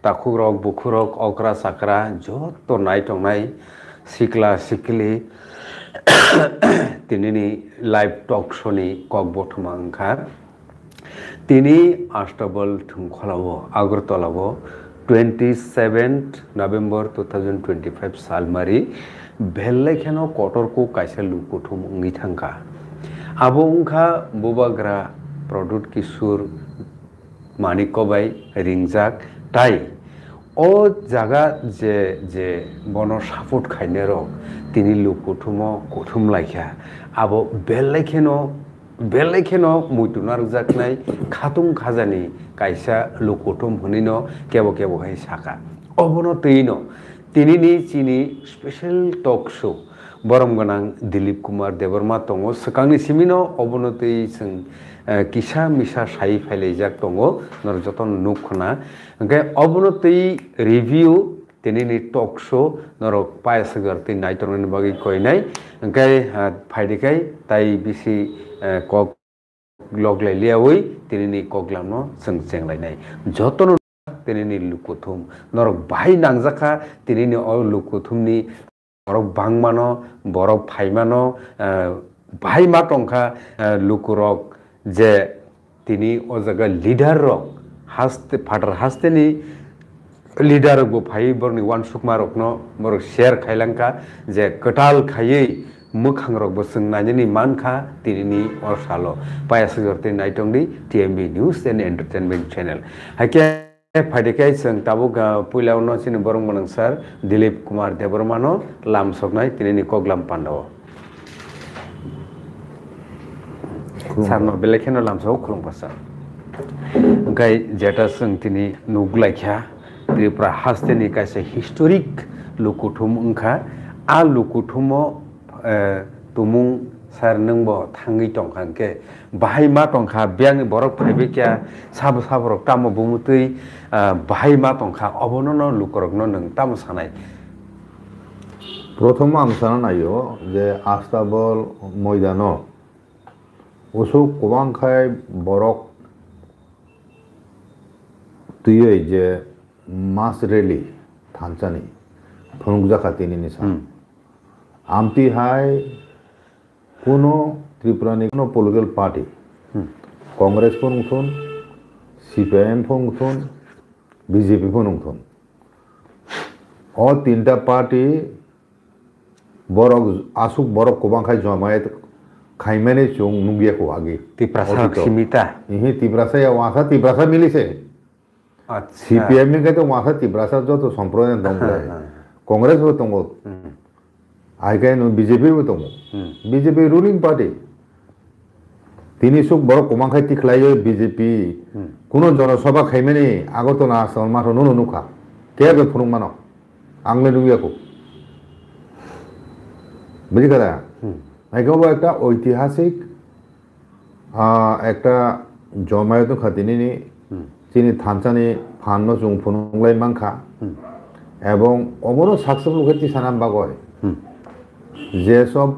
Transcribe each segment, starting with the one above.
takurok bukurok okra sakra joto nai tongnai sikla sikili tinini live talk show ni kok bothuma angkha tini Astabal thungkholao Agartalao 27th November 2025 salmari bellekheno kotorko kaisa lukuthum ungi thangka abo ungkha bubagra product kisur manikobai ringjak tai o jaga je bono support khainero tini lukuthumo kuthum laikha abo bellekheno muitunar jaknai khatung khajani kaisa lukuthum hunino kebo hai saka obono teino tinini chini special talk show borom ganang Dilip Kumar Debarma tongo sakangni simino obono tei sing kisa misa sai phailejak tongo nor joton nukhna engke obono tei review tinini talk show norok payasagar tin naitorni bagi koinai engke phaidikai tai bisi kok loglai liawi tinini koklamno sing chenglai jotono tinini lukuthum norok bai nangjaka tinini o lukuthumni borok bangmano borok phaimano bai ma tongkha lukurok je tini o jaga leader rok haste phatar hasteni leader bo phai borni wan sukma rokno borok share khailangka je katal khayei mukhang rok bo swngnani mankha tinini or salo payasagorte naitongni TMB News and Entertainment Channel hake phaidikai sing tabuk puilauno sini borong manang sir Dilip Kumar Debarmano lamsoknai tinini koglam pandao sarno belekheno lamsok khulungpasa engkai jeta sing tini nuglaikhya Tripura hasteni kaisa historic lukuthum ungkha a lukuthumo tumung sar nungbo thangi tongkhangke bahai ma tongkha byang borok phaibekya sabrok tamo bumutui bahai ma tongkha obonono lukorokno nung tamo sanai প্রথম আমি জানাইও যে আস্তাবল ময়দানো ওসব কোবাংখাই বরক তুই যে মাস rally থানচানি ফনুকজাখা তিনি নিসা Amati high কোনো ত্রিপুরানি কোনো পলিটিক্যাল পার্টি কংগ্রেস ফনুংথুন CPIM ফনুংথুন BJP ফনুংথুন ও তিনটা party borok asuk borok kobangkhai jamaet khaimane chung nungya ko age tiprasa simita ihi tiprasa ya wasa tiprasa milise CPIM ni kaito wasa tiprasa joto samprodayan dongle congress ho tongo aikai no BJP ho tongo BJP ruling party tini suk borok kobangkhai tikhlayo BJP kuno jonasabha khaimane agotona asal no nukha kebe phunung mano angle nungya ko বুঝি কথা একেও একটা ঐতিহাসিক একটা জমায়েত খাতিনি চিনি থানচানি ফান্ন চুং ফুনুংলাই মাংখা এবং অবনো successful খেতি সানাম বাগয় যে সব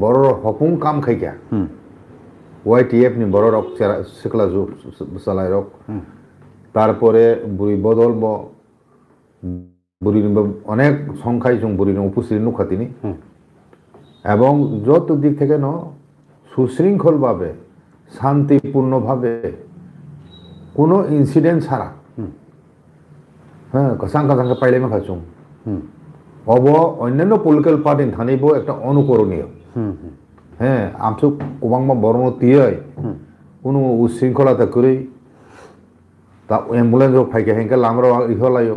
বড় হপুং কাম খাইকা YTF নি বড় রক সিকলা যুগ সালাই রক তারপরে বুড়ি বদল বুড়ি অনেক সংখ্যায় চুং বুড়ি উপস্থিত নুখাতিনি এবং যত দিক থেকে সুশৃঙ্খলভাবে শান্তিপূর্ণভাবে কোনো ইনসিডেন্ট ছাড়া হ্যাঁ কাঁচাঙ্কা পাইলে মাখা চুং অব অন্যান্য পলিটিক্যাল পার্টি থানিব একটা অনুকরণীয় হ্যাঁ আমসু কোবাংমা বর্ণ তিয়াই কোনো উশৃঙ্খলতা করে তা অ্যাম্বুলেন্স ফাইকে হেঁকে লামরা ইহলাইও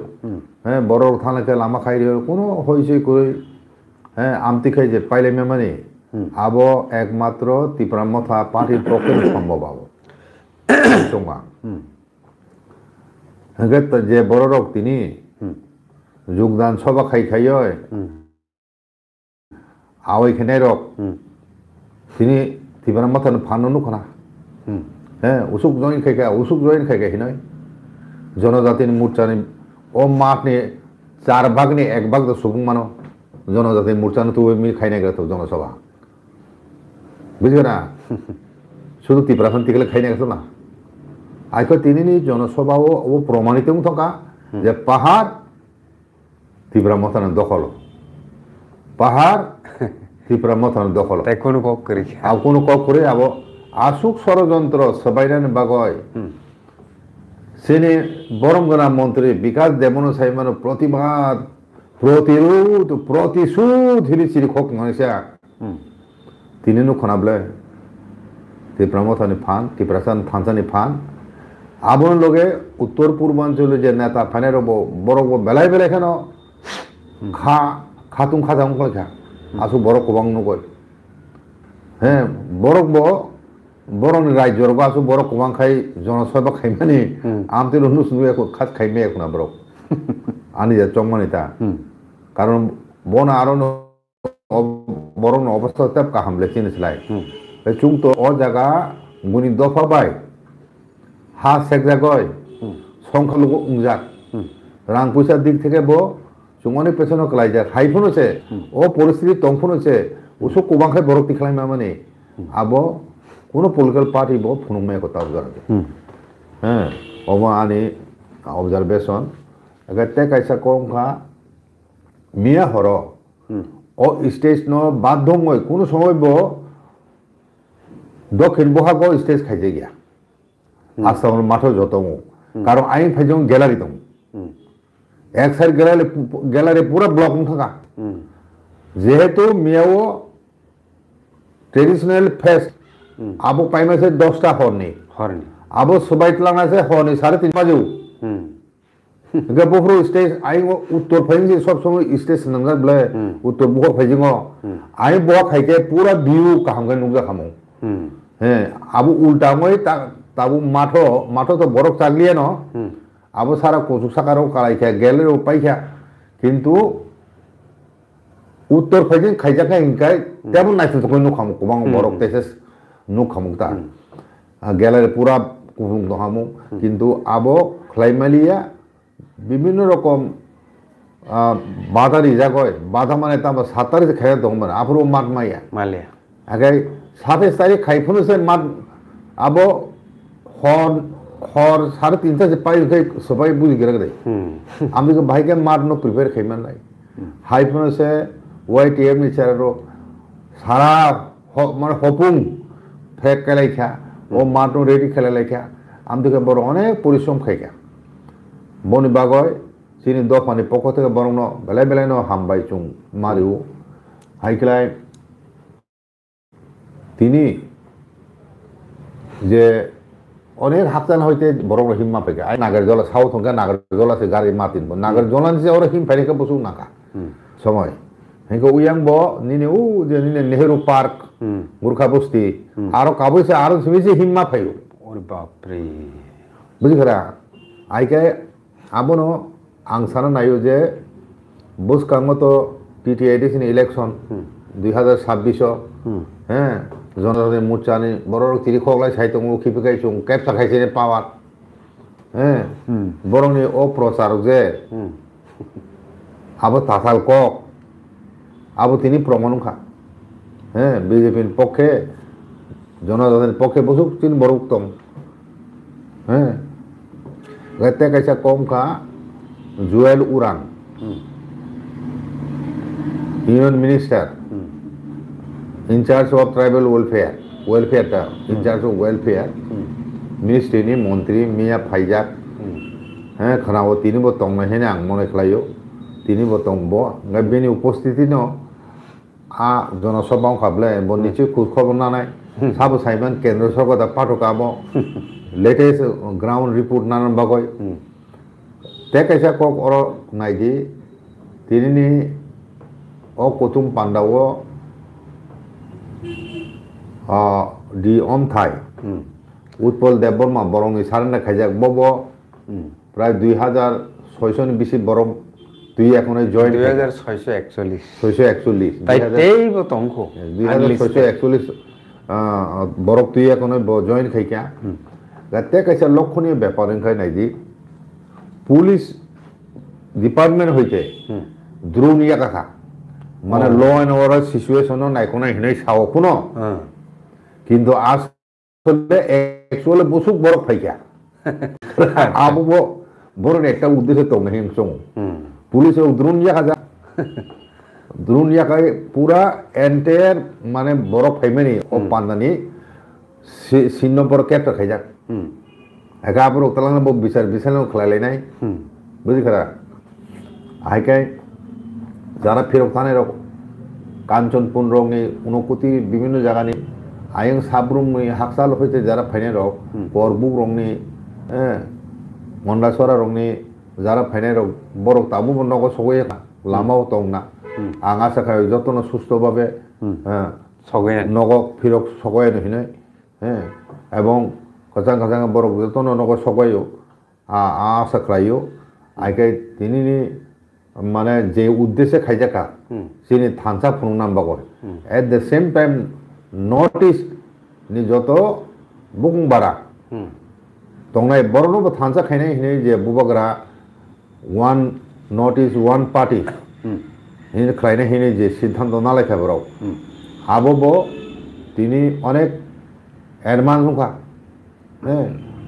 হ্যাঁ বড় থানাকে লামা খাই কোনো হয়েছে করে হ্যাঁ আমতি খাই যে পাইলে মানে আব একমাত্র ত্রিপুরা মথা পার্টির পক্ষে সম্ভব আব চোঙা হ্যাঁ যে বড় রক তিনি যোগদান সভা খাই আওয়াইখানে রক তিনি ত্রিপুরা মথা ফানো নুখনা হ্যাঁ উসুক জয়েন খাইকা হিনয় জনজাতির মোর্চানি ও মাঠনি 4 ভাগনি 1 ভাগ সুবুং মানো জনজাতি মোর্চানো তো মিল খাই না গেতো জনসভা বুঝবে না শুধু ত্রিপুরা খান থেকে খাই না গেছো না আইকো তিনি নি জনসভাও ও প্রমাণিত থাকা যে পাহাড় ত্রিপুরা মতানের দখল পাহাড় ত্রিপুরা মতানের দখল তাই কোনো কক করি আর কোনো কক করে আবো আসুক ষড়যন্ত্র সবাইরান বাগয় সেনে বরমগনা মন্ত্রী বিকাশ দেবন সাইমানো প্রতিবাদ প্রতিরোধ প্রতিশোধ হিরিচিরি খোক মনীষা তিনি নু খনাবলে ত্রিপুরা মতানি ফান ত্রিপুরা থানসানি ফান আবন লগে উত্তর পূর্বাঞ্চলে যে নেতা ফানের বড় বেলায় বেলায় কেন খাতুং খাজাং খা আসু বড় কবাং নগয় হ্যাঁ বড় বরং রাজ্যর আসু বড় কবাং খাই জনসভা খাইমানি আমতে রুনু শুধু খাত খাইমে এখন বড় আনি যা চংমানিতা কারণ বন আরো বরং অবস্থা তেপ কাহামলে চিনিসলাই চুং তো অ জায়গা গুনি দফা বাই হা সেক জাগয় সংখ্যালঘু উংজাক রাং পয়সার দিক থেকে বো চুমনি পেছনে কলাই যাক হাইফোন আছে ও পরিস্থিতি তংফোন আছে ওসব কোবাংখাই বরক্তি খালাইমা মানে আবো কোনো পলিটিক্যাল পার্টি বো ফুনুমায় কথা অবজার্ভ হ্যাঁ অবা আনি অবজারভেশন এগাতে কাইসা কমখা মিয়া হর ও স্টেজ ন বাধ্যময় কোনো সময় বো দক্ষিণ বহাগ স্টেজ খাইছে গিয়া আসামের মাঠে যত কারণ আইন ফাইজ গ্যালারি দম এক সাইড গ্যালারি পুরো ব্লক থাকা যেহেতু মিয়াও ট্রেডিশনাল ফেস্ট আবো পাইমাছে 10টা হরনি আবো সবাই লাগাছে হরনি 3:30 বাজেও গপুরো স্টেজ আই উত্তর ফাইজি সব সময় স্টেজ নঙ্গা বলে উত্তর বহ ফাইজিং আই বহ খাইকে পুরো ভিউ কাহামগে নুগা খামো হ্যাঁ আবো উল্টাময় তাবু মাঠো তো বরফ চাগলিয়ে ন আবো সারা কচুক সাকারও কালাইখা গেলের পাইখা কিন্তু উত্তর ফাইজিং খাইজাখা ইনকাই তেমন নাইছে তো নুক খামু কোবাং বরফ তেসে নুক খামুক তা গেলের পুরা কুহুং দহামু কিন্তু আবো খ্লাইমালিয়া বিভিন্ন রকম বাধারি জাগয় বাধা মানে তা 7 তারিখে খাইয়া দং মানে আফরো মাঠ মাইয়া মালিয়া আগে 27 তারিখ খাইফুনছে মাঠ আবো হর 3:30 से पाई गए सबाई बुझ गिर गए हम तो भाई के मार नो प्रिपेयर खाइमान नहीं हाइफोन से वाईटीएम नि चारो सारा माने हपुं फेक केले खा ओ मार नो रेडी खेले लेखा हम तो के बड़ अनेक परिश्रम खाइका बनि बागय सिनि दफानि पक्ष থেকে বরং ন বেলায় বেলায় ন হামবাই চুং মারিও হাইকলাই তিনি যে অনেক হাততান হইতে বড় হিম্মা পেকে আই নাগর জলা সাউথ হঙ্কা নাগর জলা সে গাড়ি মাতিন নাগর জলান সে ওরা হিম ফাইকে বসু নাকা সময় হেকে উয়াং ব নিনে উ যে নিনে নেহেরু পার্ক গুরখা বস্তি আরো কাবুসে আরো বেশি হিম্মা ফাইও ওরে বাপ রে বুঝি খরা আইকে আবনো আং সানা নাইও যে বুসকাং তো টিটিআইডিসি ইলেকশন 2026 হ্যাঁ জনতাদের মোর্চানি বড় তিরি খগলাই সাইতো খিপিকাই চুং ক্যাপসা খাইছে পাওয়ার হ্যাঁ বরংনি ও প্রচারক যে আবো তাসাল কক আবো তিনি প্রমাণখা হ্যাঁ বিজেপির পক্ষে জনতাদের পক্ষে বসুক তিনি বড় উত্তম হ্যাঁ গতে কাইসা কমখা Jual Oram union minister in charge of tribal welfare ta in charge of welfare ministry ni মন্ত্রী মিয়া ফাইজাক হ্যাঁ খানাও তিনি বো তং হেনে আং মনে খলাইও তিনি বো তং বো গাবেনি উপস্থিতি ন আ জনসভা খাবলে বো নিচে খোঁজ খবর না নাই সাব সাইমান কেন্দ্র সরকার পাঠকাবো লেটেস্ট গ্রাউন্ড রিপোর্ট নানান বাগয় তে কাইসা কক অর নাইদি তিনি নি ও কুতুম পান্ডাও দি অমথাই উৎপল দেববর্মা বরং সারেন্ডার খাইজাক বব প্রায় 2600 নি বেশি বরং তুই এখন জয়েন 2641 তাই তেই বতংখ 2641 বরং তুই এখন জয়েন খাইকা গাতে কাইসা লক্ষণীয় ব্যাপার খাই নাই দি পুলিশ ডিপার্টমেন্ট হইতে দ্রুনিয়া কাকা মানে ল এন্ড অর্ডার সিচুয়েশন নাইকোনা হিনাই সাও কোনো কিন্তু আসলে অ্যাকচুয়ালি বসুক বরফ ফাইকা আবু বড় একটা উদ্দেশ্য তো হিংসং পুলিশের দ্রোণ জায়গা দ্রোণ জায়গায় পুরা এন্টায়ার মানে বড় ফ্যামিলি ও পান্দানি সিন্ন বড় ক্যাপ্টার খাইজাক একা আপর উতলানো বিচার বিচার খেলাইলাই বুঝি খারা আইকাই যারা ফেরত থানে কাঞ্চনপুর রঙে উনকোটি বিভিন্ন জায়গানি আয়ং সাবরুমনি হাকসাল হইতে যারা ফাইনে রক করবুক রংনি মন্ডাসরা রংনি যারা ফাইনে রক বড় তাবু নগ সগৈ লামাও দं না आं आसा खालामो যতন সুস্থভাবে নগ ফিরক সগৈ নহইনে এবং খজাং খজাং বড় যতন নগ সগৈও আশা খালাयो আইকাই তিনি মানে যে উদ্দেশ্যে খাইজাকা সিনি থানসা ফুং নাম্বা করে at the same time north east नि যত বুকুং বারা দंनाय বড়নবো থানসা খাইনাय হিনে যে বুবাগরা one north east one party হিনে খাইনাय হিনে যে সিদ্ধান্ত নালাই খাবরাও আববো তিনি অনেক এডভান্স হুকা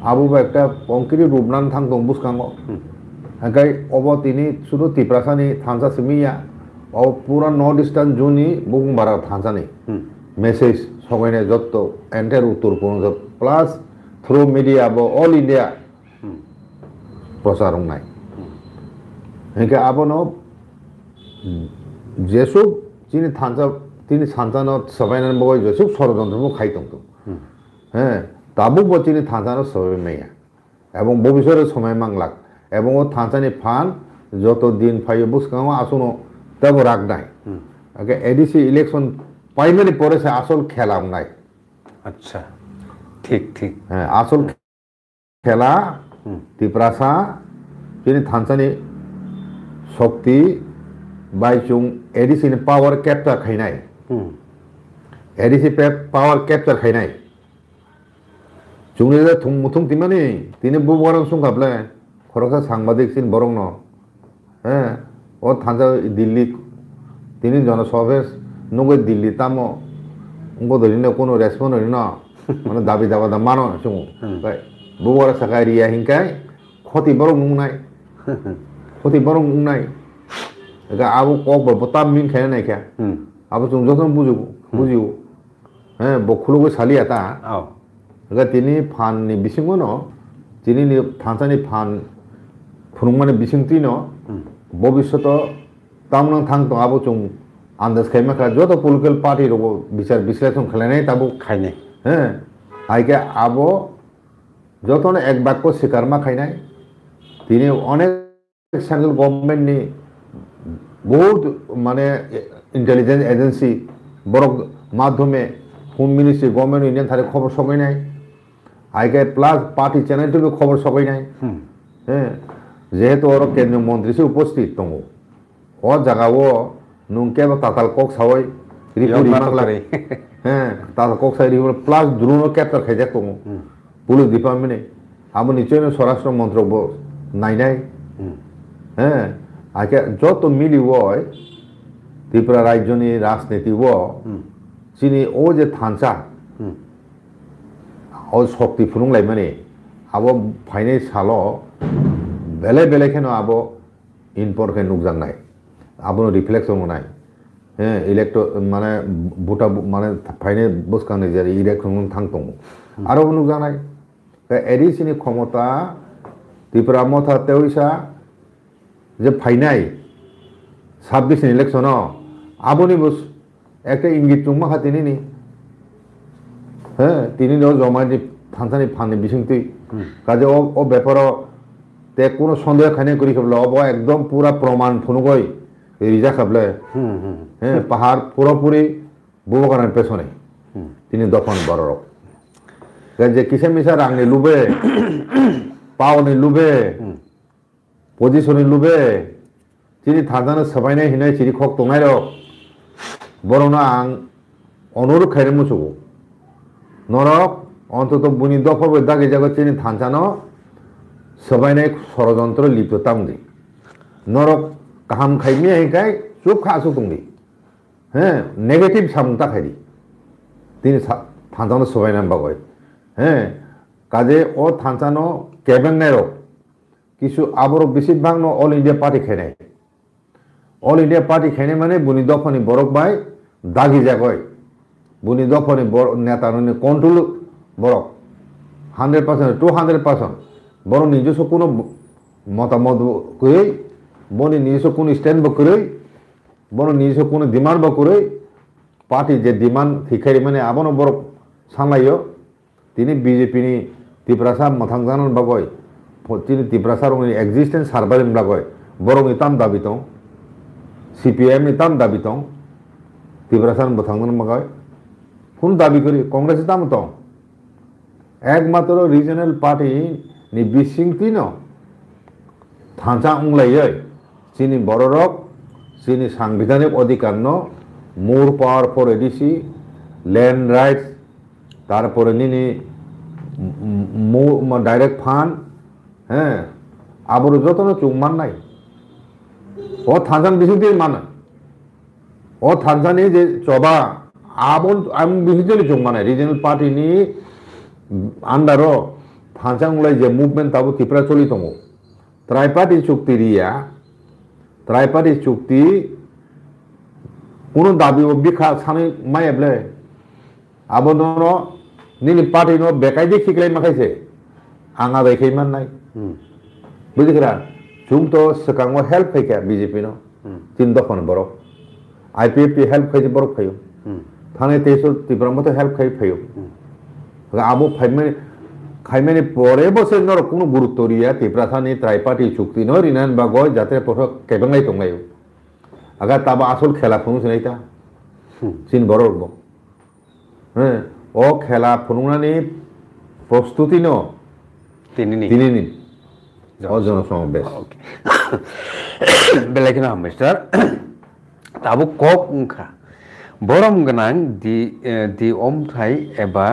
আববো একটা পঙ্কিরি রূপনান থাং দं বুসকাঙ্গো हाय अब তিনি শুধু তিপ্রাসানি থানসা সিমিয়া ও পুরা নর্থ ইস্টার্ন জোনি বুকুং বারা থানসানি মেসেজ সবাইনে যত এন্টার উত্তর পূর্ব প্লাস থ্রু মিডিয়া বা অল ইন্ডিয়া প্রচার নাই হেকে আবনো যেসব তিনি থানসানো সবাইনান বই যেসব ষড়যন্ত্র খাইতং হ্যাঁ তাবু বচিনি থানসানো সবাই মেয়া এবং ভবিষ্যতের সময় মাংলাক এবং ও থানসানি ফান যত দিন ফাইয়ে বুসকাঙ্গো আসুনো তব রাগ নাই ওকে এডিসি ইলেকশন পাইমারি পরে সে আসল খেলা নাই আচ্ছা ঠিক ঠিক হ্যাঁ আসল খেলা তিপ্রাসা যিনি থানসানি শক্তি বাইচুং এডিসি পাওয়ার ক্যাপচার খাইনাই এডিসি পাওয়ার ক্যাপচার খাইনাই 중리자 동무통 뒤면이 뒤는 부부가랑 순갑래 그렇게 상바딕신 버럭너 어 탄자 딜리 뒤는 저는 서베 누구 딜리 따모 응고들이네 কোনো রেসপন্স হইনা মানে দাবি দাবা মানো 중 부부가랑 사가리야 hinkai ক্ষতি বরং নুনাই ক্ষতি বরং নুনাই 그러니까 아부 꼭 뭐땀 민 개는 이렇게 아부 좀 저선 부지고 뭐 그러고 살이야다 그러니까 তিনি ফাননি বিসিংগনো তিনি থানসানি ফান ফুনুমানে বিসিংতিনো ভবিষ্যত তামনাং থাংতো আবো চুং আন্দাজ খাইমাখা যত পলিটিক্যাল পার্টি রব বিচার বিশ্লেষণ খালাইনাই তাবো খাইনাই আইকে আবো যতন এক বাক্য শিকারমা খাইনাই তিনি অনেক সেন্ট্রাল গভর্নমেন্ট নি বহুত মানে ইন্টেলিজেন্স এজেন্সি বড় মাধ্যমে হোম মিনিস্ট্রি গভর্নমেন্ট ইন্ডিয়ান থারে খবর সবাই নাই আইকে প্লাস পার্টি চ্যানেলটিকে খবর সবাই নাই যেহেতু ওর কেন্দ্রীয় মন্ত্রী সে উপস্থিত দङ ও জায়গাও নুনকে তাতাল কক সাওয়াই তাতাল কক সাই প্লাস দ্রুণ ক্যাপ্টার খাইজাক দङ পুলিশ ডিপার্টমেন্টে আবার নিশ্চয় স্বরাষ্ট্র মন্ত্রক নাইনাই আইকে যত মিলিব ত্রিপুরা রাজ্যনি রাজনীতি চিনি ও যে থানসা ও শক্তি ফুরুংলাই মানে আবো ফাইনাই সালো বেলে বেলে কেন আবো ইনপরকে নুকজান নাই আবো রিফ্লেকশন নাই ইলেক্ট মানে ভোটা মানে ফাইনাই বুসকানে যে ইলেকশন থাংতং আরো নুকজান নাই এডিসিনি ক্ষমতা ত্রিপুরা মথা তেউইসা যে ফাইনাই 26 ইলেকশন আবনি বস একটা ইঙ্গিত চুম্মা খাতিনি নি তিনি জমানি থানসানি ফানি বিসিংতি কাজে ও ব্যাপার তে কোনো সন্দেহ খানি করি খাবলে অব একদম পুরা প্রমাণ ফুনুগই রিজা খাবলে পাহাড় পুরোপুরি বুবকানের পেছনে তিনি দফন বড় যে কিসে মিশা রাংনি লুবে পাওনি লুবে পজিশনি লুবে তিনি থানসানো সবাইনাই হিনাই চিরি খক দंनाय রক বরনা আং অনুরোধ খাইরে মুসুগো নরক অন্তত বুনি দফাবে দাগে জায়গা চিনি থানসানো সবাইনাই ষড়যন্ত্র লিপ্ত তামদি নরক কাহাম খাইমিয়া হিকাই চুপ খাসু দंदि নেগেটিভ সামুংতা খাইদি তিনি থানসানো সবাইনান বাগয় কাজে ও থানসানো কেবেংনাইরক কিছু আবরক বেশিরভাগ অল ইন্ডিয়া পার্টি খেয়ে অল ইন্ডিয়া পার্টি খেয়ে মানে বুনি দফানি বরক বাই দাগি জাগয় বুনি দফানি নেতা কন্ট্রোল বরক 100% 200% বড় নিজস্ব কোনো মতামত করে বনি নিজস্ব কোনো স্ট্যান্ড বা করে বড় নিজস্ব কোনো ডিমান্ড বা করে পার্টি যে ডিমান্ড শিখাই মানে আবারও বড় সামলাইও তিনি বিজেপিনি ত্রিপুরাসা মথাংজান বাগয় তিনি ত্রিপুরাসার এক্সিস্টেন্স সার্ভাইভ বাগয় বরং ইতাম দাবি দं সিপিআইএম ইতাম দাবি দं ত্রিপুরাসার মথাংজান বাগয় কোন দাবি করি কংগ্রেস ইতাম দं একমাত্র regional party ni bisingti no থাঁচা উংলাইयै চিনি বড়রক চিনি সাংবিধানিক অধিকার ন more power for ADC land rights তারপরে নিনি ডাইরেক্ট ফান্ড হ্যাঁ আবার যতন চুংমান নাই ও থাঁচান বিসিংতি মানে ও থাঁচানি যে চবা আবন আমি বিসিংতি চুংমানাই রিজনাল পার্টি নি আন্ডারও থাঁচাংলাই যে মুভমেন্ট তাবো ত্রিপুরা চলি দं ত্রাইপার্টি চুক্তি রিয়া ত্রাইপার্টি চুক্তি কোনো দাবি বিখা সানি মাইবলে আবদন নিনি পার্টি নো বেকাইদি খিকলাই মাখাইছে आंगा बेखैमान नाय बुझिखरा जों तो सकांगो हेल्प फैका बीजेपी नो तीन दफन बरक आईपीएफटी हेल्प फैजे बरक फैयो थाने तेसो त्रिपुरा मतो हेल्प फैयो आबो खाइमाने परे बसे नर कोनो गुरुत्व रिया त्रिपुरासानि त्राइपार्टी चुक्ति नो रिनान बागय जाते पथक केबंगाय दंलायो आगा ताबा आसल खेला फुनु सिनायता चिन बरक बो ओ खेला फुनुनानि प्रस्तुति नो তিনি জনসমাবেশ बेलेगना मिस्टर ताबो कक उंखा बरम गनां दि ओमथाय एबा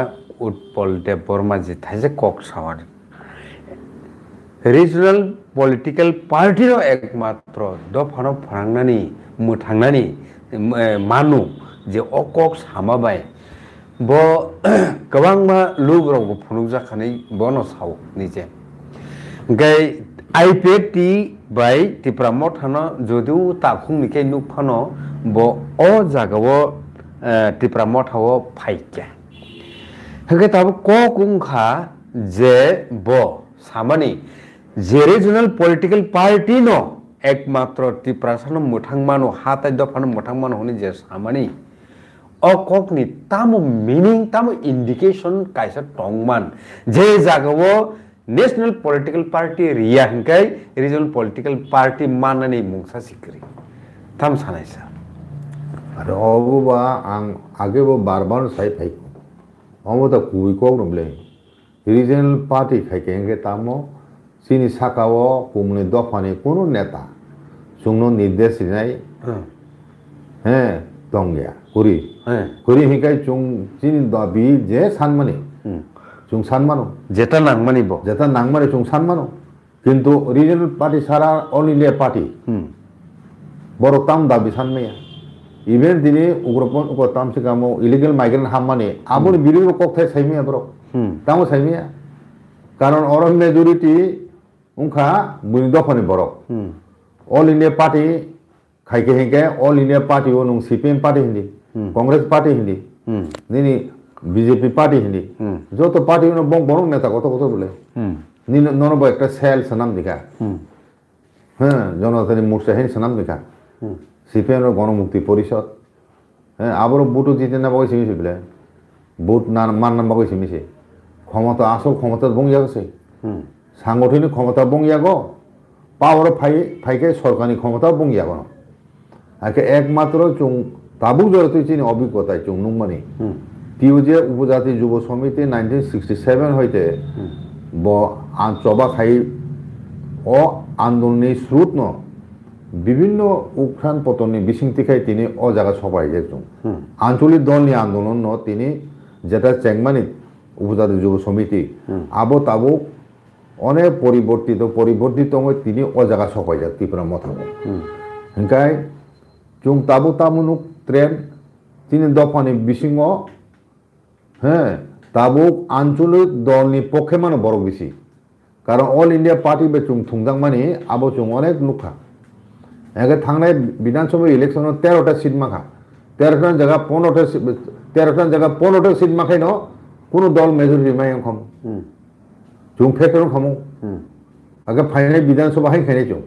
उत्पल देव बर्मा जी थाइजे कक सावार रिजनल पॉलिटिकल पार्टी रो एकमात्र दफानो फरांनानि मुथांनानि मानु जे अकक सामाबाय बो गोबांमा लुग्रावबो फुनुक जाखानाय बनो साव निजे गाय आईपीएफटी बाय त्रिपुरा मथानो जदिउ ताखुं निके नुफानो बो अ जागावो त्रिपुरा मथावो फाइके हगे ताबो ककुंखा जे बो सामानि जे रिजनल पॉलिटिकल पार्टी नो एकमात्र त्रिपुरा सानो मुथांमानो हाताय दफानो मुथांमानो होनि जे सामानि अककनि तामो मीनिंग तामो इंडिकेशन कायसा टंगमान जे जागावो नेशनल पॉलिटिकल पार्टी रिया हंकाय रिजनल पॉलिटिकल पार्टी माननानै मुंसा सिकरि थाम सानायसा आरो अबोबा आं आगेबो बारबार साइ फाइ अमोता कुइ को नमले रिजनल पार्टी खाइकेंगे तामो सिनि साकावो पुमनि दफानि कोनो नेता सुंनो निर्देश दिनाय हैं दंगया कुरी हिकाय चुं चिनि दाबि जे सानमानि चुं सानमानो जेता नांगमानि चुं सानमानो किन्तु रिजनल पार्टी सारा ऑल इंडिया पार्टी बरो ताम दाबि सानमाया इवेन दिने उग्रपन ताम सिगामो इलीगल माइग्रेंट हाममानि आबुनि बिरिबो ककथाय साइमिया बरो तामो साइमिया कारण अरन मेजॉरिटी उनखा बुनि दफानि बरो ऑल इंडिया पार्टी खाइके हिंके ऑल इंडिया पार्टी वो नुं सीपीएम पार्टी हिंदी कांग्रेस पार्टी हिंदी निनी बीजेपी पार्टी हिंदी जो तो पार्टी उन्हें बंग बंग नेता को तो बोले नी नॉन बो एक सेल सनाम दिखा हाँ जनता मोर्चा है सनाम दिखा सीपीएम रो गणमुक्ति परिषद हाँ आबरो बुटो जीते ना बागै सिमिसे बोले बुट ना मान ना बागै सिमिसे क्षमता आसल क्षमता बंग यागसे सांगठनिक क्षमता बंग यागो पावर फाइके सरकारनि क्षमता बंग यागो आके एकमात्र चुं ताबुक जरतुई चिनि अभिज्ञताय चुं नुंगमानि টিউজে উপজাতি যুব সমিতি 1967 হইতে ব চবা খাই অ আন্দোলনের স্রোত ন বিভিন্ন উত্থান পতনে বিশিংতি খাই তিনি অ জায়গা সবাই যেতুম আঞ্চলিক দলনি আন্দোলন ন তিনি যেটা চেংমানি উপজাতি যুব সমিতি আবো তাবো অনেক পরিবর্তিত তিনি অ জায়গা সবাই যায় ত্রিপুরা মথাবো হংকাই চুং তাবো তামুনুক ট্রেন তিনি দফানি বিশিংহ হ্যাঁ তাবুক আঞ্চলিক দলনি পক্ষে মানে বড় বেশি কারণ অল ইন্ডিয়া পার্টি বে চুং থুংজাং মানে আবো চুং অনেক নুখা একে থাংনায় বিধানসভা ইলেকশনে 13টা সিট মাখা 13টার জায়গা 15টা সিট মাখাই ন কোনো দল মেজরিটি মাই খম চুং ফেক্টর খমু আগে ফাইনাল বিধানসভা হাই খাইনে চুং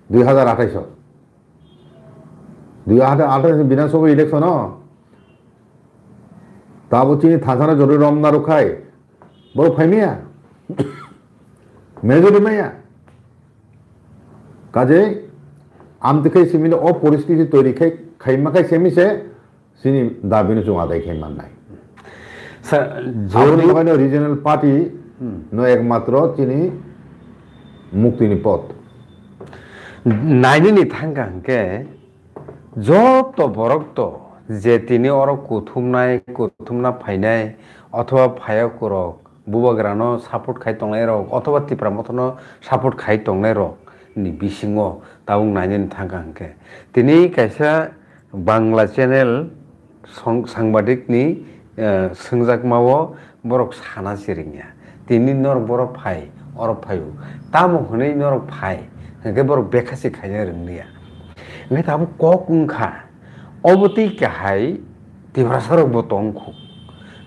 2028 বিধানসভা ইলেকশন তাবো চিনি থাসানা জরুরি রমনা রুখায় বড় ফাইমিয়া মেজরিটি মাইয়া কাজে আমদিকে সিমিলে অ পরিস্থিতি তৈরি খাইমাখাই সেমিসে সিনি দাবিনো চুং আদায় খাইমান নাই স্যার রিজনাল পার্টি নো একমাত্র চিনি মুক্তিনি পথ নাইনি থাঙ্গাঙ্কে যত বরক্ত যে তিনি অর কুথুমনা ফাইনাই অথবা ফায়াক রক বুবাগ্রানো সাপোর্ট খাই তংনাই রক অথবা তিপ্রা মতনো সাপোর্ট খাই তংনাই রক নি বিসিङो তাবুং নাইনি থাঙ্গাঙ্কে তিনি কাইসা বাংলা চ্যানেল সাংবাদিকনি सोंजाकमाओ बरक साना सिरिंया तिनि नर बरक फाय अर फायु तामो हनै नर फाय हंके बरक बेखासि खायनो रोंनिया ओंखाय ताबो कक उंखा अबति गाहाय तिब्रासार बतंखौ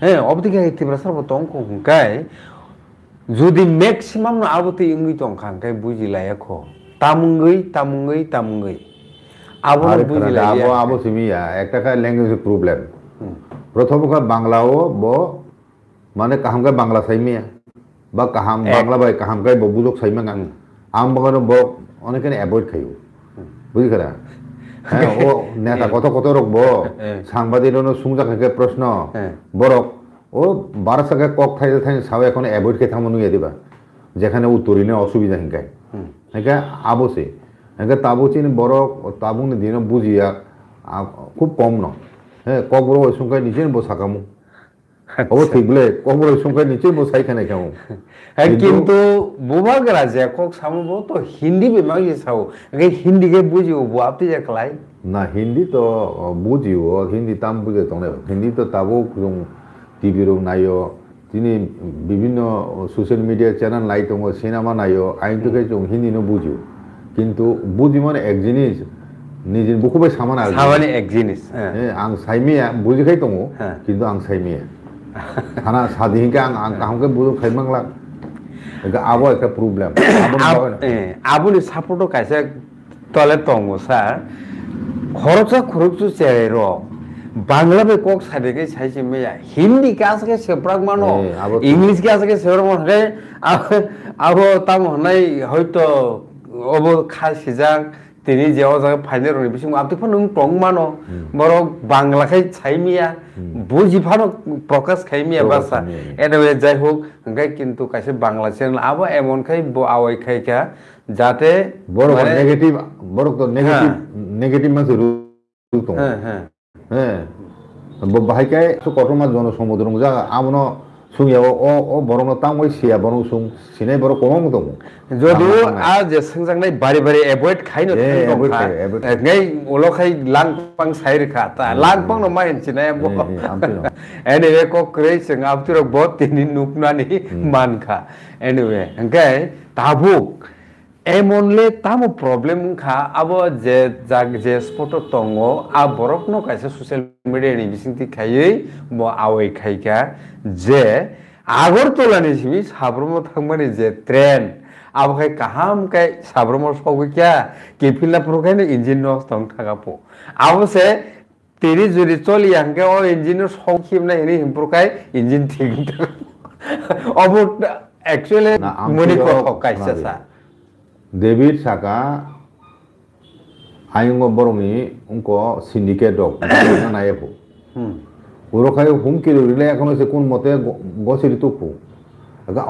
हे अबति गाहाय तिब्रासार बतंखौ हंकाय जुदि मैक्सिमाम न अबति इंगै तंखा हंकाय बुजिलायाख तामुंगै आबो बुजिलाया आबो सिमिया একটা কা ল্যাঙ্গুয়েজ প্রবলেম প্রথম কথা বাংলাও ব মানে কাহামকে বাংলা সাইমিয়া বা কাহাম বাংলা বাই কাহামকে বুজক সাইমা গাং আম বাগানো ব অনেকখানি অ্যাভয়েড খাইও বুঝি খারা হ্যাঁ ও নেতা কত রকব সাংবাদিকনো সুংজাকে প্রশ্ন বরক ও 12 টাকা কক খাইতে থাই সাও এখন অ্যাভয়েড কে থামনু দিবা যেখানে উত্তরিনে অসুবিধা হিংকায় হেকা আবসে হেকা তাবুচিন বরক তাবুন দিন বুঝিয়া খুব কম ন হ্যাঁ কবর ওই সংখ্যায় নিচে বসাকামু ও ঠিক বলে কবর ওই সংখ্যায় নিচে বসাইখানে কামু কিন্তু বুবাগরা যে কক সামু তো হিন্দি বিমাগি সাও গে হিন্দি কে বুঝিও বু আপনি যে কলাই না হিন্দি তো বুঝিও হিন্দি তাম বুঝে তো হিন্দি তো তাবো কুং টিভি রং নাইও তিনি বিভিন্ন সোশ্যাল মিডিয়া চ্যানেল লাই দङ সিনেমা নাইও আইন তো কে হিন্দি ন বুঝিও কিন্তু বুঝি মানে এক জিনিস নিজের বুকুবে সামান আর সামানে এক জিনিস আং সাইমিয়া বুঝিখাই দङ কিন্তু আং সাইমিয়া খানা সাদিহিকে আং কাহামকে বুঝো খাইমাংলা এটা আবো একটা প্রবলেম আবুনি সাপোর্ট কাইসা তলে দङ স্যার খরচু চেরে র বাংলা বে কক সাইডে সাইছে মেয়া হিন্দি কাসকে সেপ্রাক মানো ইংলিশ কাসকে সেপ্রাক মানো হে আবো তাম হনাই হয়তো অব খাসিজাং তিনি যে জায়গা ফাইনাল রনি বিসিং আপনি নং টং মানো বরক বাংলা খাই ছাইমিয়া বুঝি ফানো প্রকাশ খাইমিয়া ভাষা এনওয়ে যাই হোক হংকাই কিন্তু কাছে বাংলা চ্যানেল আবো এমন খাই আওয়াই খাইকা যাতে বড় নেগেটিভ বড় তো নেগেটিভ মাসে রুত হ্যাঁ বাহাইকাই কটমা জনসমুদ্র যা আমনো সুংয়াও ও বরং তাম ওই সিয়া বরং সুং সিনাই বড় কম দङ যদিও আ যে সংজাংনাই বাড়ি এভয়েড খাইনো ngay উলখাই লাংপাং সাইরখা তা লাংপাং ন মাইন সিনাই ব anyway ko krei sing aptirok bot tini nuknani manka anyway ngay tabuk এমনলে তামো প্রবলেম খা আবো যে যে স্পট দङ আ বরকনো কাইসা সোশ্যাল মিডিয়ানি বিসিংতি খাইयै ব আওয়াই খাইকা যে আগরতলানি সিমি সাब्रमो थांमानि जे ट्रेन आबखाय काहामखाय साब्रमो सौगैया केफिला प्रखायनो इन्जिन नस दं थागापो आबसे तेरी जुरि चलि आंके ओ इन्जिन सौखिमना हेनि हिमप्रखाय इन्जिन ठीक अब एक्चुअली मनि को काइसा सा डेभिड साका आयंग बरंनि उनको सिन्डिकेट दं नायफो ওরখায় হুমকি রইলে এখন সে কোন মতে গছিরি তুকু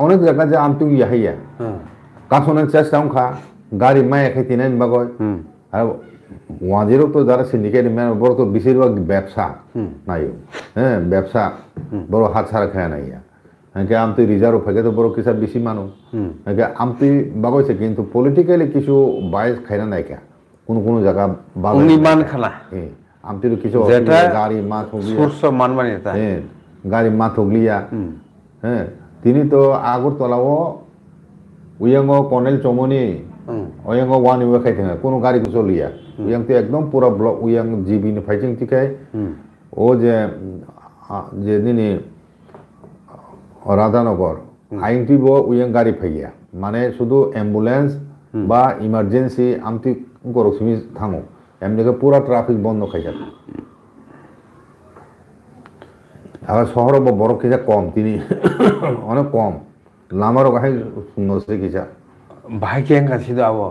অনেক জায়গা যে আমতুং ইয়াহিয়া কাছনের চেষ্টা খা গাড়ি মায়ে খাইতে নাই বাগয় আর ওয়াজিরও তো যারা সিন্ডিকেট ম্যান বড় তো বেশিরভাগ ব্যবসা নাই হ্যাঁ ব্যবসা বড় হাত ছাড়া খায় নাই হ্যাঁ আমতি রিজার্ভ থাকে তো বড় কিসা বেশি মানুষ হ্যাঁ আমতি বাগইছে কিন্তু পলিটিক্যালি কিছু বাইস খাইনা নাই কা কোন জায়গা নির্মাণ খানা আমতির কিছু গাড়ি মা থগলিয়া সোর্স মানমানি তা গাড়ি মা থগলিয়া হ্যাঁ তিনি তো আগরতলাও उयांगो कॉर्नेल चमोनी उयांगो वन वे खाइथें कोनो गाड़ी को चलिया उयांग तो एकदम पूरा ब्लॉक उयांग जीबी ने फाइटिंग तिखाय ओ जे दिनी राधानगर आइंटी बो उयांग गाड़ी फाइया माने शुद्ध एम्बुलेंस बा इमार्जेंसी आमती गरसमी थांगो एमने के पूरा ट्रैफिक बंद खाइजा आगे शहर बो बरफ किजा कम तिनी अनेक कम लामारो गाहाय सुंदरसे किजा भाई कें गासिदो आवो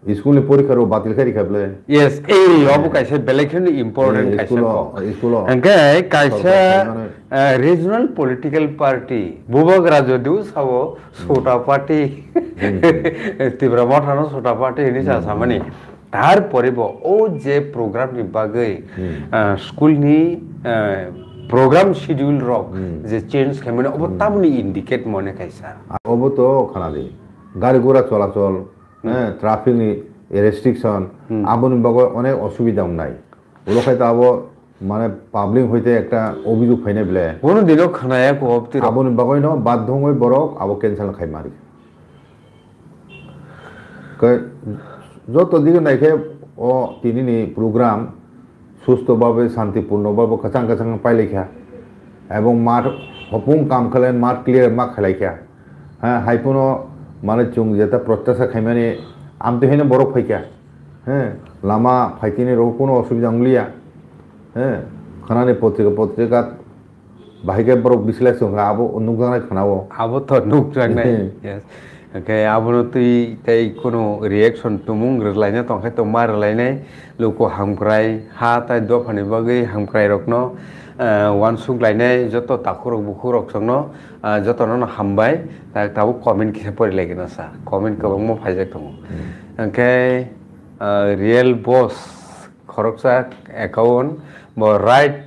स्कूल ने परीक्षा रो बातिल करी खाबले यस ए अबो काइसे बेलेखन इम्पोर्टेंट काइसे स्कूल अंके काइसे रीजनल पॉलिटिकल पार्टी बुबक राजदु सावो सोटा पार्टी तीव्र मठानो सोटा पार्टी नि सामानि तार परिबो ओ जे प्रोग्राम नि बागै स्कूल नि प्रोग्राम शेड्यूल रक जे चेंज खामने अब तामनि इंडिकेट मने काइसा अब तो खाना दे गाड़ी घोड़ा चलाचल ट्रैफिक नि रेस्ट्रिक्शन आबनि बागै अनेक असुविधा নাই ওলখাই তো আবো মানে পাবলিক হইতে একটা অভিযোগ ফাইনে বলে কোনো দিনো খানায়া কোপতি আবনি বাগৈ ন বাধ্য হই বরক আবো ক্যান্সেল খাই মারি কে যত দিকে নাইকে ও তিনিনি প্রোগ্রাম সুস্থভাবে শান্তিপূর্ণভাবে কাচাং কাচাং পাইলেখা এবং মাঠ হপুং কাম খালেন মাঠ ক্লিয়ার মা খালাইখা হ্যাঁ হাইপুনো মানে চুং যেটা প্রত্যাশা খাইমানে আমতে হেনে বরফ ফাইকা হ্যাঁ লামা ফাইতিনে রো কোনো অসুবিধা উংলিয়া হ্যাঁ খানানে পত্রিকা বাহিকে বরফ বিসলাইছ আবো নুকজানাই খানাবো আবো তো নুকজানাই यस ओके आबो तुई तै कोनो रिएक्शन तुमुं रलायना तंखाय तो मार रलायनाय लोको हामक्राय हा ताय दफानि बागै हामक्राय रखनो वानसुक लायनाय जतो ताखुरक बुखुरक संनो जतनो हामबाय ताबो कमेन्ट किसे परिलायगोन सा कमेन्ट गोबां फाइजाक दङ ओके रियल बस खरकसा एकाउन्ट बो राइट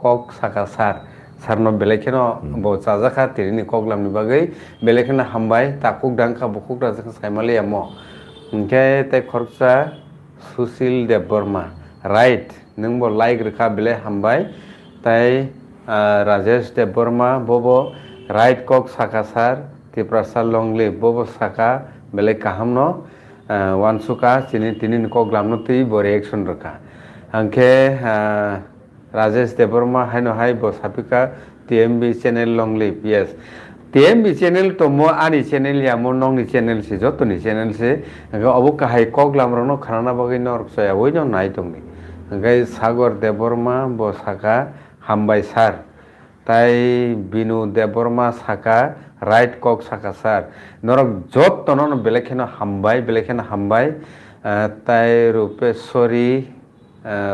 कक साका सार सारनो बेलेखेनो बो चाजाखा तिरिनि कगलामनि बागै बेलेखेनो हामबाय ताकुक दांखा बुकुक दाजखा साइमाले यामो ओंके तै खरकसा सुशील देबबर्मा राइट नों बो लाइक रेखा बेले हामबाय तै राजेश देबबर्मा बोबो राइट कक साका सार तिप्रसा लंगले बोबो साका बेले काहामनो वानसुका तिनिनि कगलामनो तै बो रिएक्शन रखा अंके राजेश देबबर्मा हाइनो हाइ बो सापिका टीएमबी चैनल लंगलिप यस टीएमबी चैनल तो मो आनी चैनल या मो नंगनि चैनल से जतनि चैनल से अब काहाय कगलामरनो खाना बागै नरकसाया ओइनो नाय दंनि गाय सागर देबबर्मा बो साका हामबाय सार ताई बिनु देबबर्मा साका राइट कक साका सार नरक जतनो बेलेखेनो हामबाय ताई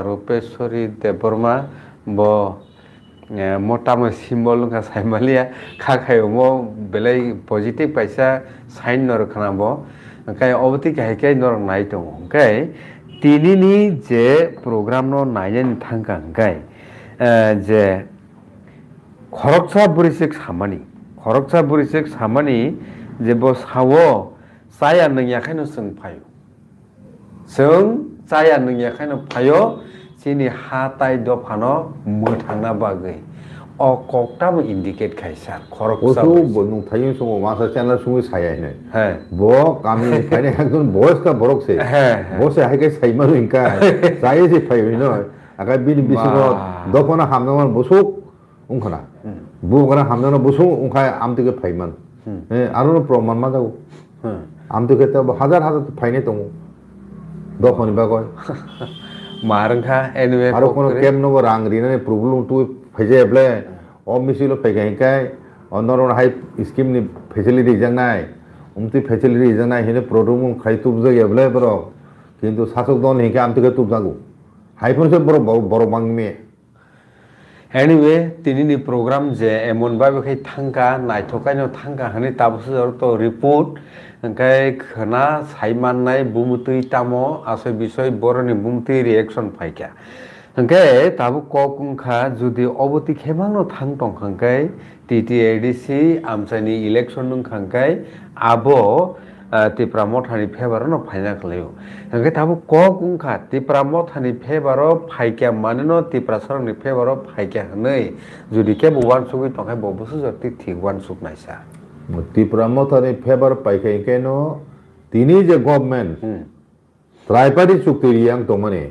रूपेश्वरी देबबर्मा बो मोटामो सिम्बल का साइमालिया खाखायो मो बेले पॉजिटिव पैसा साइन नर खानाबो ओंखाय अबति काहिकाय नर नाय दङ ओंखाय तिनिनि जे प्रोग्राम नो नायनि थांगा ओंखाय जे खरकसा बुरिसिक सामानि जे बो सावो साया नों याखायनो जों फायो जों जाया नों याखायनो फायो सिनि हाताय दफानो मोथांना बागै अ कक्टाबो इंडिकेट खायसा खरकसा ओसो नु थायो सो मासा चैनल सुङै सायायनो हे बो कामी फाइने एकदम बॉयस का बरक से बसे हाइके साइमानो इनका साये से फायो न आका बिनि बिसिनो दफाना हामनान बसुक उंखना बुगना हामनान बसुक उंखाय आमतिके फाइमान हे आरो प्रमाण मा जागो आमतिके त हजार फाइने दङ दफानि बागय मारंखा एनिवे आरो कोनो केम नो रांग रिनाने प्रॉब्लम तु फैजेब्ले अ मिसिलो फैगायकाय अनरन हाइ स्कीम नि फेसिलिटी जंगनाय उमति फेसिलिटी जंगनाय हेने प्रॉब्लम खाइतुब जगेब्ले बरो किन्तु सासक दन हेके आमतिके तुब जागो हाइफोन से बरो बांगमे एनिवे तिनिनि प्रोग्राम जे एमन बाबे थांगा नायथकायनो थांगा हने ताबसो तो रिपोर्ट ओंखाय खोना साइमाननाय बुमुतै तामो आसे बिसय बरनि बुमुतै रिएक्शन फाइका ओंखाय ताबो ककुंखा जुदि अबति खेमांनो थां दंखांखाय टीटीएडीसी आमसानि इलेक्शन नंखांखाय आबो तिप्रा मथानि फेभारनो फाइना खलायो ओंखाय ताबो ककुंखा तिप्रा मथानि फेभारो फाइका माननो तिप्रा सरनि फेभारो फाइका हनै जुदि के बवान सुगै तंखाय बबसो जति ठीक वान सुक नायसा ত্রিপুরা মতানি ফেভার পাইখাই কেন তিনি যে গভর্নমেন্ট ত্রাইপারি চুক্তি রিয়াং তো মানে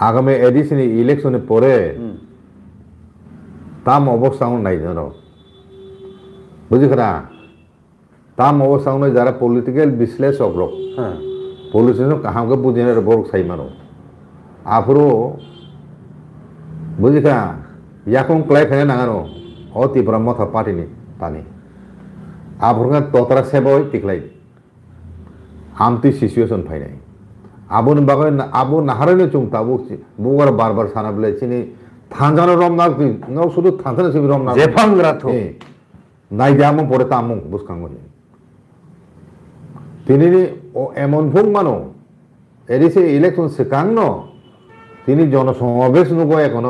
আগামী এডিশনে ইলেকশনে পরে তাম অবস্থা নাই জান বুঝিখরা তাম অবস্থা যারা পলিটিক্যাল বিশ্লেষক রক পলিটিশিয়ান কাহামকে বুঝিয়ে বড় সাই মানো আফরো বুঝিখা ইয়াকুম ক্লাই খাই নাগানো ও ত্রিপুরা মথা পার্টিনি তানি আফরকা ততরা সেবই টিকলাই আমতি সিচুয়েশন ফাইনাই আবুন বাগাই আবু নাহারানি চুং তাবু বুগার বারবার সানাবলে চিনি থানজানো রমনা নাও শুধু থানজানো সিবি রমনা জেফাংরা থো নাই জামু পরে তামু বুসকাঙ্গো তিনি এমন ভুং মানো এদিছে ইলেকশন সেকাং ন তিনি জনসমাবেশ নুগো এখন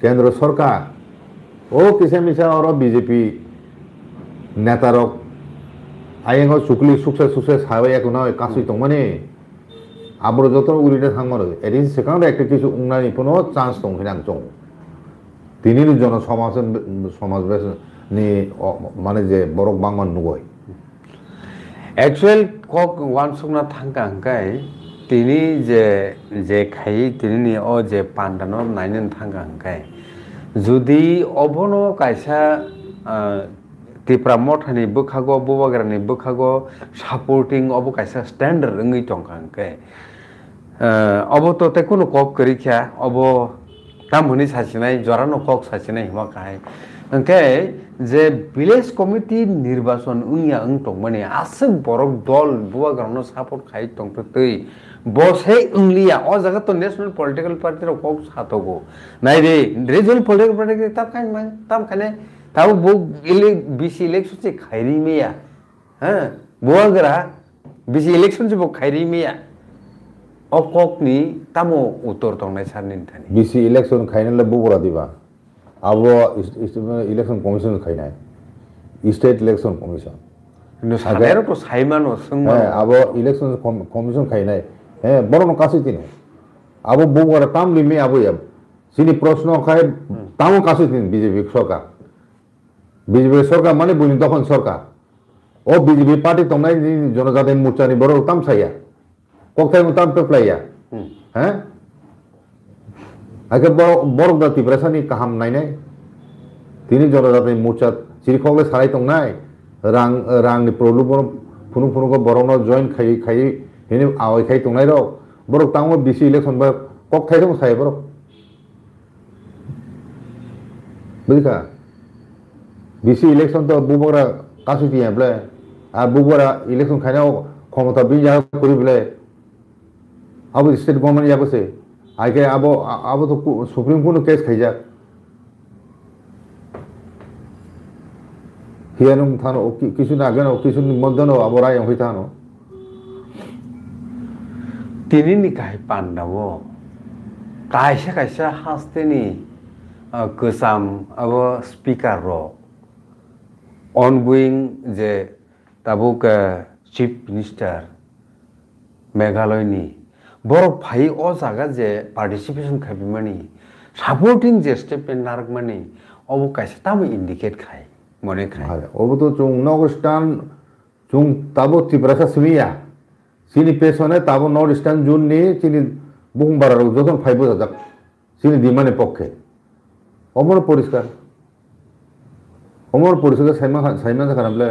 কেন্দ্র সরকার ও কিসে মিশা আর বিজেপি নেতারক আইন চুকলি সুকসে সুকসে সাবাই এখন কাশি তো মানে আবার যত উড়িটা থাকবার এদিন সেখানে একটা কিছু উন্নয়ন কোনো চান্স দं হিনাং চং তিনি জনসমাবেশ নি মানে যে বরক বাংমান নুগয় एक्चुअल কক ওয়ানসুকনা থাঙ্কা হাঙ্কাই তিনি যে খাই তিনি ও যে পান্ডানো নাইনেন থাঙ্কা হাঙ্কাই যদি অবনো কাইসা ত্রিপুরা মঠানি বখাগো ববাগ্রানি বখাগো সাপোর্টিং অব কাইসা স্ট্যান্ডার্ড রঙই টংকা হাঙ্কাই অব তো তে কোনো কক করিখা অব তামহনি সাচিনাই জরানো কক সাচিনাই হিমা কাহাই ओंखाय जे विलेज कमिटी निर्वाचन उनिया अंतं माने आसों बरक दल बुवाग्रानो सापर्ट खाइ तंथ तै बसे उंलिया अ जागा तो नेशनल पॉलिटिकल पार्टी रो कक सातगो नाय रे रिजनल पॉलिटिकल पार्टी ताब खाइ मान ताब खाने ताब बो बीसी इलेक्शन से खाइरी मेया ह बुवाग्रा बीसी इलेक्शन से बो खाइरी मेया अ ककनि तामो उत्तर तंनाय सारनि थानि बीसी इलेक्शन खाइनले बुगरा दिबा अब इलेक्शन कमिशन खाई स्टेट इलेक्शन कमिशन तो साइमानो अब इलेक्शन कमिशन खाई बड़ो काशी तीन अब बुगरा ताम लिमे अब सिनी प्रश्न खाए तामो काशी तीन बीजेपी सरकार माने बुनी तखन सरकार ओ बीजेपी पार्टी तंनाय जनजाति मोर्चानि बड़ो ताम साया कक्ताय ताम पेप्लाया हैं आगे बरक दा टिप्रासानि काहाम नायनाय तिनि जनजाति मोर्चा चिरिखगले साराय तंनाय रांनि प्रलुबन फुनु फुनुखौ बरकनो जइन खाइ खाइ हिनि आवै खाइ तंनाय रक बरक तांगो बीसी इलेक्शन बा कक थाइदों साय बरक बुझिखा बीसी इलेक्शन तो बुबरा कासु तियाब्ले आ बुबरा इलेक्शन खाइनाव क्षमता बिया करिब्ले अब स्टेट गवर्नमेंट याबसे आगे अब तो सुप्रीम कोर्ट केस खाइजा हियानुम थानो किसु नागनो किसु मदनो अब राय होई थानो तिनि निकाय पान्डावो कायसा हास्तेनि गोसाम अब स्पीकर रो ऑनगोइंग जे ताबुक चीफ मिनिस्टर मेघालयनि बरक भाई ओ जागा जे पार्टिसिपेशन खाबिमानि सपोर्टिंग जे स्टेटमेंट नारकमानि अब कायसा ताम इंडिकेट खाय मने खाय अब तो जों नॉर्थ ईस्टार्न जों ताबो त्रिपुरा सिमिया सिनि पेसने ताबो नॉर्थ ईस्टार्न जोन नि सिनि बुहुमबारा जतन फाइबो जाजाक सिनि दिमानि पक्षे अमर परिष्कार साइमा जाखानाब्ले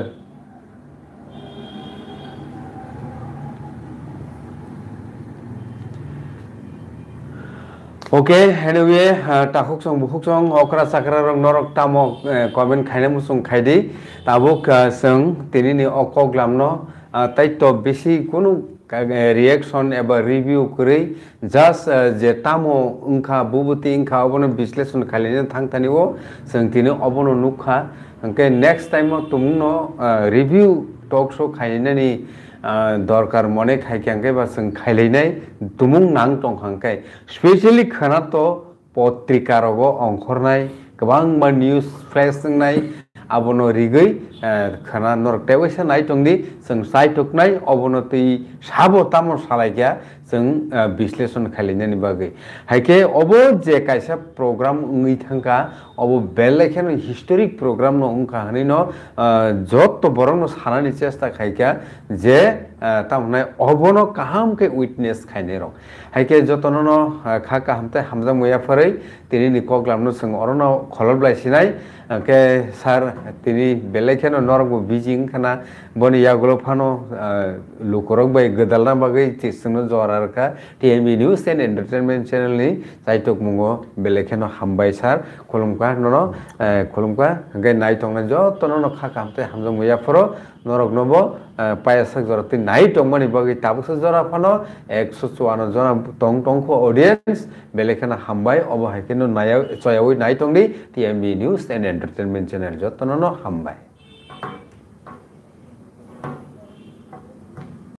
ओके एनिवे टाखुकसं बुखुकसं अक्रा साकरा रंग नरक तामो कमेन्ट खाइना मुसुं खाइदि ताबुक जों तिनिनि अकग्लामनो ताइतो बेसि कुनु रिएक्शन एबा रिव्यू करै जास्ट जे तामो उंखा बुबुति उंखा अबनो विश्लेषण खालिनो थांथानिओ जों तिनि अबनो नुखा ओंके नेक्स्ट टाइम तुमनो रिव्यू टक शो खाइनानि दरकार मने खाइखांखाय बा जों खाइलायनाय तुमुं नां दंखांखाय स्पेशली खोनात' पत्रिकारगो अंखरनाय गोबां बा निउज फ्लेश जोंनाय आबनो रिगै खोना नरकटेवैसा नाय दंदि जों साइटकनाय अबनो तै साबो तामो सालायग्या जों विश्लेषण खालामनायनि बागै हायके अबो जे कायसा प्रोग्राम उंगै थांका अबो बेलेखेन हिस्टोरिक प्रोग्राम न उंखा हनै न जत बरं न सानानि चेष्टा खायका जे तामने अबनो काहाम के विटनेस खायने रं हायके जतन न खा काहामते हामजा मुया फरै तिनि नि कग्लामनो जों अरनो खलबलायसिनाय के सार तिनि बेलेखेन नरगो बिजिं खाना बनि यागलो फानो लुकरक बाय गदालना बागै तिसनो जरारका TMB news and entertainment channel नि जायटक मुंगो बेलेखेन हामबाय सार खुलुमका ननो खुलुमका गे नायटंना जतन न खा काहामते हामजा मुया फरो नरक नबो पायासक जरति नायटंमानि बागै ताबुसो जरा फानो 154 जना टंखो ऑडियंस बेलेखेन हामबाय अबो हायकेनो नाया चयावै नायटंनि TMB news and entertainment channel जतन न हामबाय।